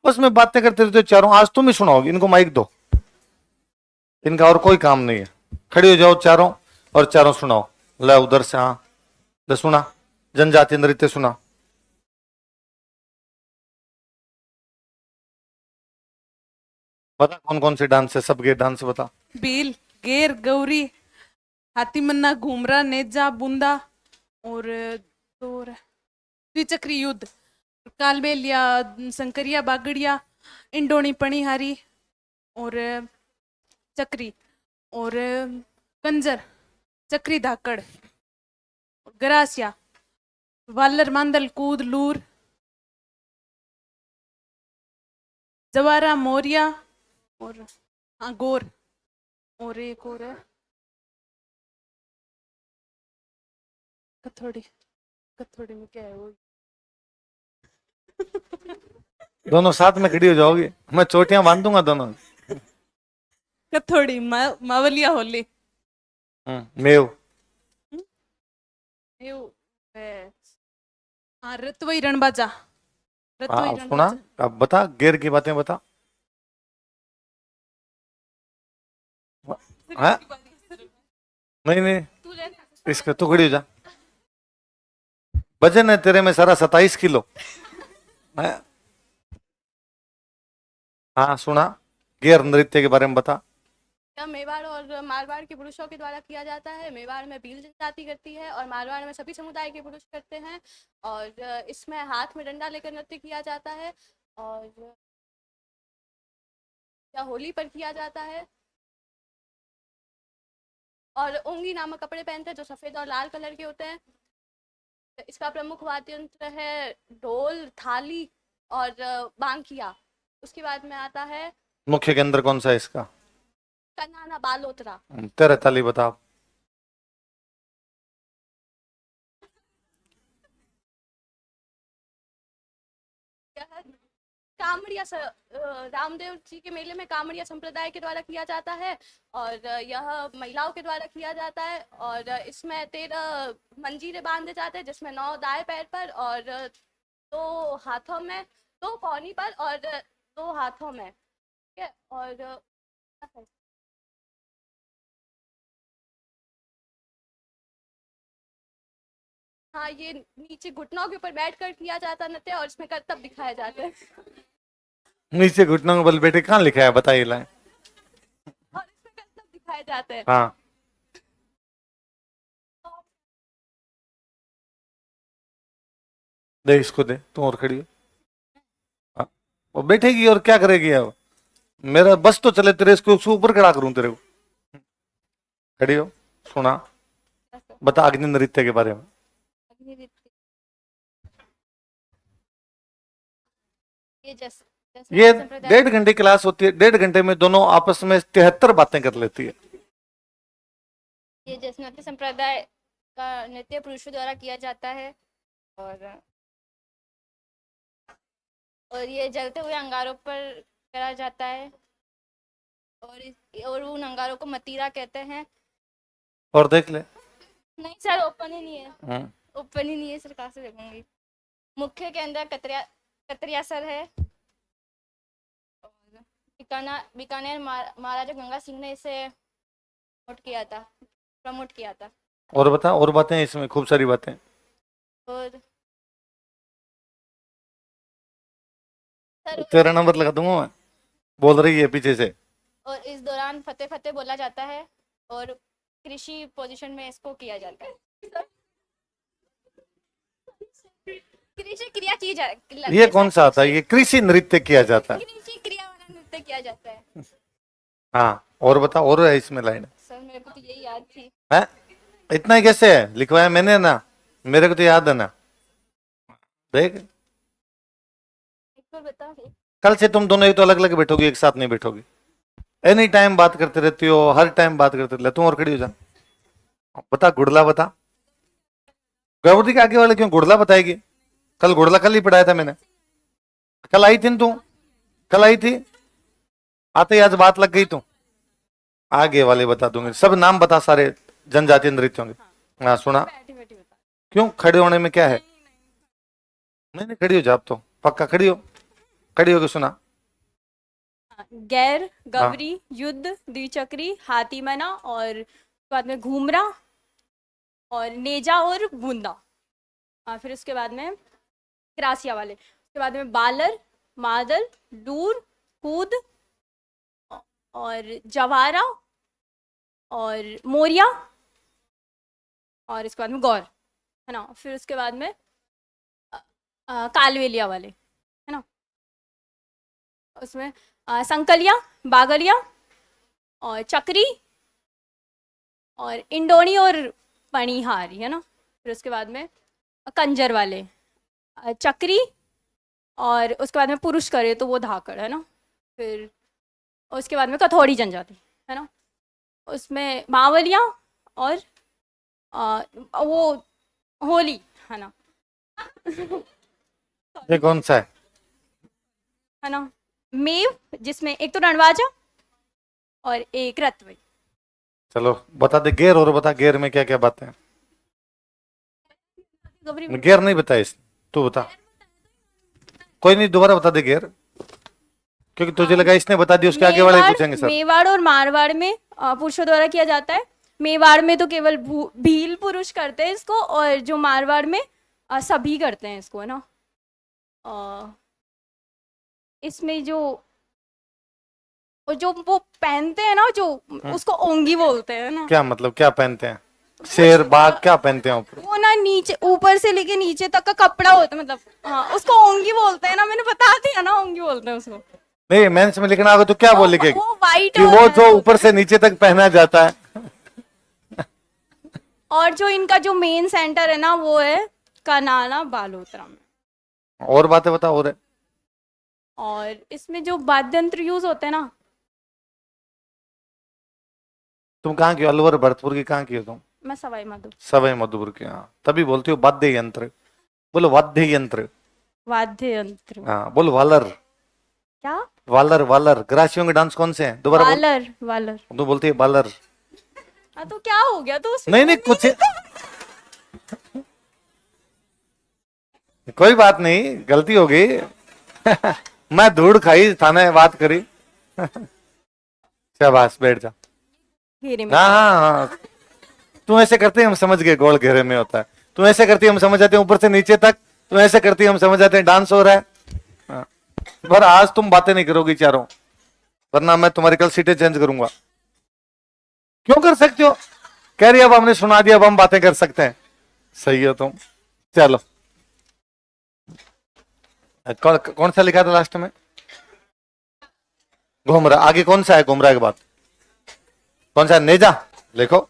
आपस में बातें करते रहते हो चारों। आज तुम ही सुनाओगे, इनको माइक दो, इनका और कोई काम नहीं है। खड़ी हो जाओ चारों और चारों सुनाओ। ला उधर से, हाँ ले सुना, जनजातीय नृत्य सुना। बता कौन कौन से डांस है, सबके डांस बता। भील, गेर, गौरी, हाथी मन्ना, घूमरा, नेजा, बूंदा और द्विचक्री युद्ध, कालबेलिया, शंकरिया, बागड़िया, इंडोनी, पणिहारी और चक्री और कंजर, चक्री धाकड़, गरासिया, वालर, मांदल, कूद, लूर, जवारा, मोरिया और हाँ गोर और एक और है कथोड़ी। कथोड़ी में क्या है वो? दोनों साथ में खड़ी हो जाओगी, मैं चोटियां बांध दूंगा दोनों। कथोड़ी, मावलिया होली, मेव, हाँ रतवई रणबाजा, रतवई हाँ सुना। रणबाजा। अब बता, गेर की बातें बता। हाँ नहीं नहीं, इसका तू खड़ी हो जा। वजन है तेरे में सारा 27 किलो। हाँ सुना, गेर नृत्य के बारे में बता। यह मेवाड़ और मारवाड़ के पुरुषों के द्वारा किया जाता है। मेवाड़ में भील जनजाति करती है और मारवाड़ में सभी समुदाय के पुरुष करते हैं। और इसमें हाथ में डंडा लेकर नृत्य किया जाता है और यह होली पर किया जाता है। और ओंगी नामक कपड़े पहनते हैं जो सफ़ेद और लाल कलर के होते हैं। इसका प्रमुख वाद्य यंत्र है ढोल, थाली और बांकिया। उसके बाद में आता है मुख्य केंद्र कौन सा है इसका? कनाना बालोतरा। तेरे ताली बता। कामड़िया रामदेव जी के मेले में कामड़िया संप्रदाय के द्वारा किया जाता है और यह महिलाओं के द्वारा किया जाता है। और इसमें 13 मंजीरे बांधे जाते हैं जिसमें 9 दाएं पैर पर और 2 हाथों में, 2 पौनी पर और 2 हाथों में। ठीक है। और हाँ, ये नीचे घुटनों के ऊपर बैठकर किया जाता नृत्य और इसमें करतब दिखाए जाते हैं। नीचे घुटनों के बल बैठे कहाँ लिखा है, बताइए लाए। और इसमें करतब दिखाए जाते हैं। हाँ दे इसको, दे तू और खड़ी हो। हाँ, वो बैठेगी और क्या करेगी अब? मेरा बस तो चले तेरे, इसको ऊपर खड़ा करूं तेरे को। खड़ी हो, सुना, बता अग्नि नृत्य के बारे में। ये 1.5 घंटे क्लास होती है, 1.5 घंटे में दोनों आपस में 73 बातें कर लेती है। ये जसनाती संप्रदाय का नृत्य पुरुषों द्वारा किया जाता है और ये जलते हुए अंगारों पर करा जाता है और उन अंगारों को मतीरा कहते हैं। और देख ले। नहीं सर, ओपन ही नहीं है। ओपन ही नहीं है सर, कहाँ से देखूंगी। मुख्य के अंदर कतरिया सर है। बीकानेर महाराजा गंगा सिंह ने इसे प्रमोट किया था। और बता, और बातें हैं इसमें, खूब सारी बातें। और तेरा नंबर लगा दूंगा मैं, बोल रही है पीछे से। और इस दौरान फतेह फतेह बोला जाता है और कृषि पोजीशन में इसको किया जाता है। कृषि क्रिया की जाती। ये कौन सा आता है? ये कृषि नृत्य किया जाता है। कृषि क्रिया वाला नृत्य किया जाता है। हाँ और बता, और है इसमें लाइन? सर मेरे को तो यही याद थी। है इतना ही कैसे है? लिखवाया मैंने ना, मेरे को तो याद है ना। देख, बता। कल से तुम दोनों एक तो अलग अलग बैठोगी, एक साथ नहीं बैठोगी। एनी टाइम बात करते रहती हो, हर टाइम बात करते रहती हो। तुम और खड़ी हो जा, बता गुड़ला बता। गौरी के आगे वाले क्यों गुड़ला बताएगी? कल गुड़ला कल ही पढ़ाया था मैंने। कल आई थी तू, कल आई थी, आते ही आज बात लग गई। तू आगे वाले बता दूंगी, सब नाम बता सारे जनजातीय नृत्यों के। हाँ सुना। क्यों खड़े होने में क्या है? नहीं नहीं खड़ी हो जा, आप तो पक्का खड़ी हो। खड़ी होकर सुना। गैर, गौरी, युद्ध, द्विचक्री, हाथीमना और बाद में घूमरा और नेजा और बूंदा। फिर उसके बाद में क्रासिया वाले, उसके बाद में बालर, मादल, दूर, कूद और जवारा और मोरिया और इसके बाद में गौर, है ना। फिर उसके बाद में कालवेलिया वाले, है ना। उसमें संकलिया, बागलिया और चक्री और इंडोनी और पणिहारी, है ना। फिर उसके बाद में कंजर वाले, चक्री और उसके बाद में पुरुष करे तो वो धाकड़, है ना। फिर उसके बाद में कथौड़ी जनजाति, है ना। उसमें मावलिया और वो होली, है ना। ये कौन सा है ना। मेव, जिसमें एक तो रणवाजा और एक रत्वे। चलो बता दे गेर, और बता गेर में क्या क्या बातें हैं। गौरी गेर नहीं बताई, तू बता। कोई नहीं, दोबारा बता दे गेर, क्योंकि तुझे लगा इसने बता दिया, उसके आगे वाले ही पूछेंगे सर। मेवाड़ और मारवाड़ में पुरुषों द्वारा किया जाता है। मेवाड़ में तो केवल भील पुरुष करते हैं इसको, और जो मारवाड़ में सभी करते हैं इसको, है ना। इसमें जो वो पहनते हैं ना, जो उसको ओंगी बोलते हैं ना। क्या मतलब, क्या पहनते हैं? शेर बाघ क्या पहनते हैं ऊपर? वो ना नीचे, ऊपर से लेके नीचे तक का कपड़ा होता है, मतलब हाँ, उसको ओंगी बोलते हैं ना। मैंने बता दिया ना, ओंगी बोलते हैं उसको। नहीं, मेंस में लिखना होगा तो क्या बोल लिखेगी? वो वाइट कि वो जो ऊपर से नीचे तक पहना जाता है। और जो इनका जो मेन सेंटर है ना, वो है कनाला बालोतरा में। और बातें बता। और इसमें जो वाद्य यंत्र यूज होते हैं ना, तुम कहाँ की हो? अलवर भरतपुर की कहाँ की हो तुम? मैं सवाई माधोपुर। सवाई माधोपुर की, हाँ। तभी बोलती हो वाद्य यंत्र। बोलो वाद्य यंत्र। वाद्य यंत्र, हाँ बोलो वालर। क्या? वालर, वालर। ग्रासियों के डांस कौन से हैं? दोबारा बोल। वालर, वालर। तू बोलती है बालर। तो क्या हो गया? तो नहीं नहीं, कुछ कोई बात नहीं, गलती हो गई। मैं धूड़ खाई, थाने बात करी। शाबाश, बैठ जा। घेरे में। हाँ हाँ हाँ, तू ऐसे करते हम समझ गए, गोल घेरे में होता है। तू ऐसे करती हम समझ जाते हैं ऊपर से नीचे तक। तू ऐसे करती हम समझ जाते हैं डांस हो रहा है। हाँ। पर आज तुम बातें नहीं करोगी चारों, वरना मैं तुम्हारी कल सीटें चेंज करूंगा। क्यों कर सकते हो? कह रही अब हमने सुना दिया, अब हम बातें कर सकते हैं। सही हो तुम। चलो, कौन सा लिखा था लास्ट में? घुमरा। आगे कौन सा है घुमरा के बाद? कौन सा है? नेजा लिखो।